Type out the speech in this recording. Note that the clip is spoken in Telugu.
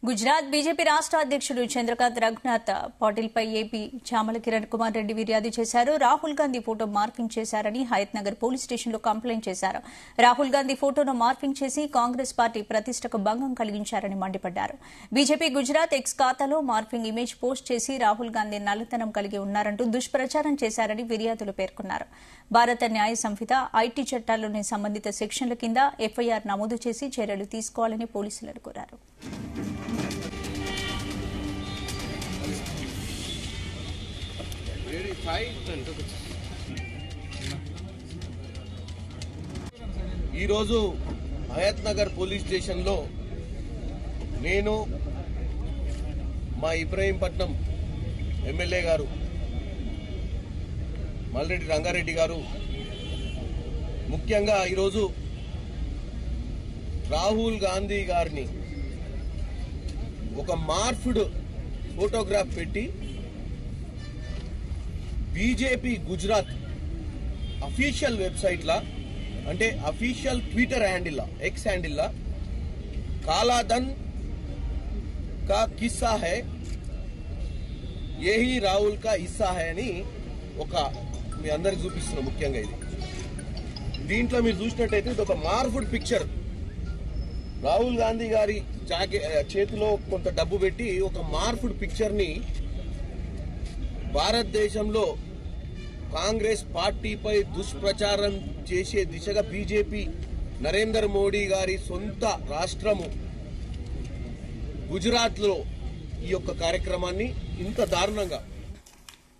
గుజరాత్ బీజేపీ రాష్ట్ర అధ్యక్షుడు చంద్రకాంత్ రఘునాథ్ పాటిల్పై ఏపీ చామల కిరణ్ కుమార్ రెడ్డి ఫిర్యాదు చేశారు. రాహుల్ గాంధీ ఫోటో మార్ఫింగ్ చేశారని హయత్ నగర్ పోలీస్ స్టేషన్లో కంప్లైంట్ చేశారు. రాహుల్ గాంధీ ఫోటోను మార్ఫింగ్ చేసి కాంగ్రెస్ పార్టీ ప్రతిష్టకు భంగం కలిగించారని మండిపడ్డారు. బీజేపీ గుజరాత్ ఎక్స్ ఖాతాలో మార్ఫింగ్ ఇమేజ్ పోస్ట్ చేసి రాహుల్ గాంధీ నల్లతనం కలిగి ఉన్నారంటూ దుష్ప్రచారం చేశారని ఫిర్యాదులు పేర్కొన్నారు. భారత న్యాయ సంహిత, ఐటీ చట్టాల్లోని సంబంధిత సెక్షన్ల కింద ఎఫ్ఐఆర్ నమోదు చేసి చర్యలు తీసుకోవాలని పోలీసులను కోరారు. ఈరోజు హయత్ నగర్ పోలీస్ స్టేషన్లో నేను మా ఇబ్రహీంపట్నం ఎమ్మెల్యే గారు మల్రెడ్డి రంగారెడ్డి గారు ముఖ్యంగా ఈరోజు రాహుల్ గాంధీ గారిని ఒక మార్ఫ్డ్ ఫోటోగ్రాఫ్ పెట్టి బీజేపీ గుజరాత్ అఫీషియల్ వెబ్సైట్ లా అంటే అఫీషియల్ ట్విట్టర్ హ్యాండిల్ లా ఎక్స్ హ్యాండిల్ లా కాలాధన్ కా కిస్సా హై యహీ రాహుల్ కా హిస్సా హై అని ఒక మీ అందరికి చూపిస్తున్నాం. ముఖ్యంగా ఇది దీంట్లో మీరు చూసినట్టయితే ఇది ఒక మార్ఫుడ్ పిక్చర్. రాహుల్ గాంధీ గారి చేతిలో కొంత డబ్బు పెట్టి ఒక మార్ఫుడ్ పిక్చర్ ని భారతదేశంలో కాంగ్రెస్ పార్టీపై దుష్ప్రచారం చేసే దిశగా బీజేపీ నరేంద్ర మోడీ గారి సొంత రాష్ట్రము గుజరాత్ లో ఈ యొక్క కార్యక్రమాన్ని ఇంత దారుణంగా